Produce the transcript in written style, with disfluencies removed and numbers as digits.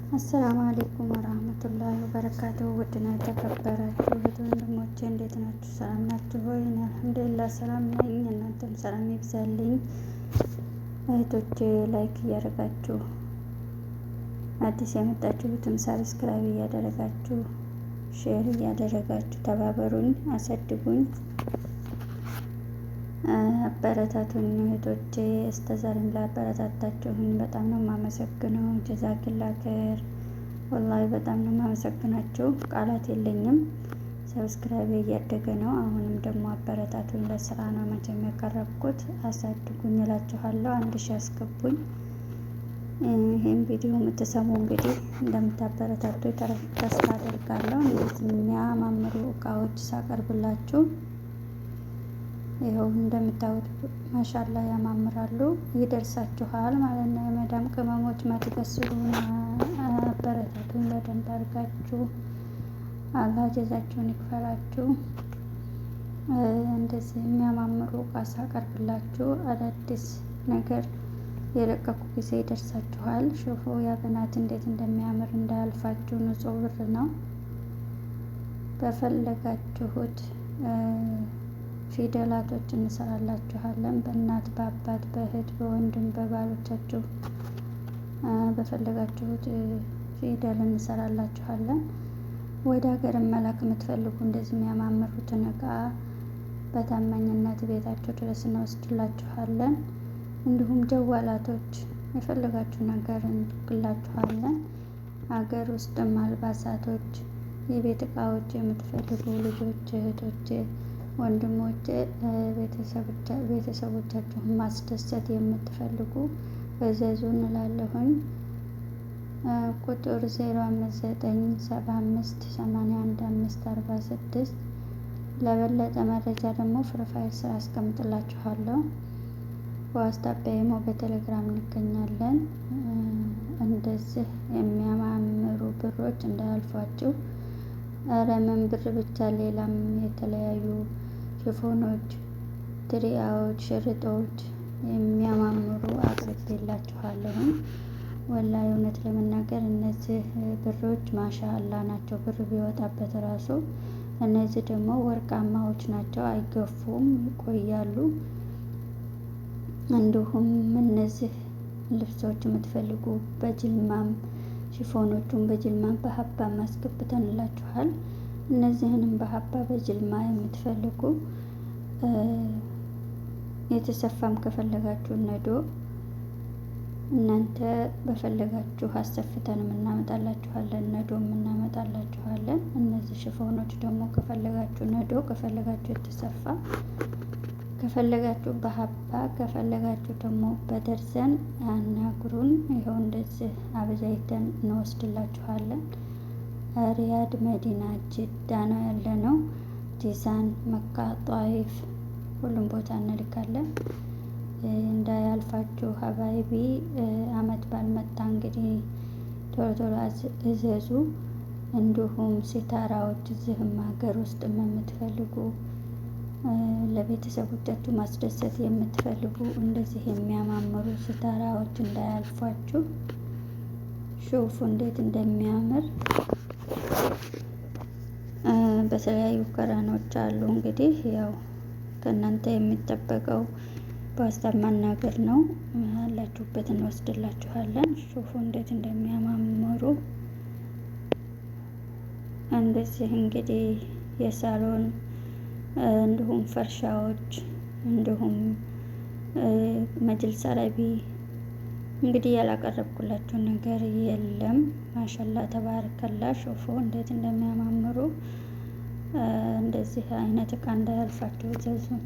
አሰላሙ አሌይኩም ወራህመቱላሂ ወበረካቱሁ። ውድና የተከበራችሁ እህት ወንድሞቼ እንዴት ናችሁ? ሰላም ናችሁ ሆይ? እኔ አልሐምዱሊላህ ሰላም ነኝ። እናንተም ሰላም ይብዛልኝ። እህቶቼ ላይክ እያደረጋችሁ አዲስ የመጣችሁትም ሳብስክራይብ እያደረጋችሁ ሼር እያደረጋችሁ ተባበሩኝ፣ አሳድጉኝ፣ አበረታቱኝ እህቶቼ። እስከዛሬም ላበረታታችሁኝ በጣም ነው የማመሰግነው። ጀዛኪላ ኸይር። ወላሂ በጣም ነው የማመሰግናችሁ፣ ቃላት የለኝም። ሰብስክራይብ እያደገ ነው። አሁንም ደግሞ አበረታቱኝ። ለስራ ነው መቼም የቀረብኩት፣ አሳድጉኝ እላችኋለሁ። 1000 አስገቡኝ። ይህም ቪዲዮ የምትሰሙ እንግዲህ እንደምታበረታቱ ተስፋ አደርጋለሁ። እንደዚህ የሚያማምሩ እቃዎች ሳቀርብላችሁ ይኸው እንደምታዩት ማሻላ ያማምራሉ። ይደርሳችኋል ማለት ነው። የመዳም ቅመሞች ማትከስሩን አበረታቱን በደንብ አድርጋችሁ። አላህ ጀዛችሁን ይክፈላችሁ። እንደዚህ የሚያማምሩ እቃ ሳቀርብላችሁ አዳዲስ ነገር የለቀኩ ጊዜ ይደርሳችኋል። ሹፉ ያበናት እንዴት እንደሚያምር እንዳያልፋችሁ። ንጹህ ብር ነው። በፈለጋችሁት ፊደላቶች እንሰራላችኋለን። በእናት በአባት በእህት በወንድም በባሎቻችሁ በፈለጋችሁት ፊደል እንሰራላችኋለን። ወደ ሀገር መላክ የምትፈልጉ እንደዚህ የሚያማምሩትን እቃ በታማኝነት ቤታችሁ ድረስ እንወስድላችኋለን። እንዲሁም ጀዋላቶች የፈለጋችሁ ነገር እንልክላችኋለን። ሀገር ውስጥም አልባሳቶች፣ የቤት እቃዎች የምትፈልጉ ልጆች፣ እህቶች፣ ወንድሞች ቤተሰቦቻችሁን ማስደሰት የምትፈልጉ እዘዙ እንላለሁኝ። ቁጥር 05975811546 ለበለጠ መረጃ ደግሞ ፕሮፋይል ስራ አስቀምጥላችኋለሁ። በዋትስአፕ ኢሞ በቴሌግራም እንገኛለን። እንደዚህ የሚያማምሩ ብሮች እንዳያልፏችሁ። ኧረ ምን ብር ብቻ ሌላም የተለያዩ ሽፎኖች፣ ድሪያዎች፣ ሽርጦች የሚያማምሩ አቅርቤላችኋለሁ። ወላሂ እውነት ለመናገር እነዚህ ብሮች ማሻአላ ናቸው። ብር ቢወጣበት ራሱ እነዚህ ደግሞ ወርቃማዎች ናቸው። አይገፉም፣ ይቆያሉ። እንዲሁም እነዚህ ልብሶች የምትፈልጉ በጅልማም ሽፎኖቹን በጅልማም በሀባ ማስገብተንላችኋል። እነዚህንም በሀባ በጅልማ የምትፈልጉ የተሰፋም ከፈለጋችሁ ነዶ እናንተ በፈለጋችሁ አሰፍተንም እናመጣላችኋለን፣ ነዶም እናመጣላችኋለን። እነዚህ ሽፎኖች ደግሞ ከፈለጋችሁ ነዶ፣ ከፈለጋችሁ የተሰፋ፣ ከፈለጋችሁ በሀባ፣ ከፈለጋችሁ ደግሞ በደርዘን አናግሩን። ይኸው እንደዚህ አበጃይተን እንወስድላችኋለን። ሪያድ፣ መዲና፣ ጅዳ ነው ያለ ነው። ጂዛን፣ መካ፣ ጧይፍ ሁሉም ቦታ እንልካለን። እንዳያልፋችሁ ሀባይቢ። አመት ባልመጣ እንግዲህ ቶሎ ቶሎ እዘዙ። እንዲሁም ሲታራዎች እዚህም ሀገር ውስጥ የምትፈልጉ ለቤተሰቦቻችሁ ማስደሰት የምትፈልጉ እንደዚህ የሚያማምሩ ሲታራዎች እንዳያልፏችሁ። ሹፉ እንዴት እንደሚያምር በተለያዩ ከረኖች አሉ። እንግዲህ ያው ከእናንተ የሚጠበቀው በዋትስአፕ ማናገር ነው። ያላችሁበት እንወስድላችኋለን። ሹፉ እንዴት እንደሚያማምሩ። እንደዚህ እንግዲህ የሳሎን እንዲሁም ፈርሻዎች እንዲሁም መጅልስ አረቢ እንግዲህ ያላቀረብኩላችሁ ነገር የለም። ማሻላ ተባረከላ። ሹፉ እንዴት እንደሚያማምሩ። እንደዚህ አይነት እቃ እንዳያልፋችሁ እዘዙን።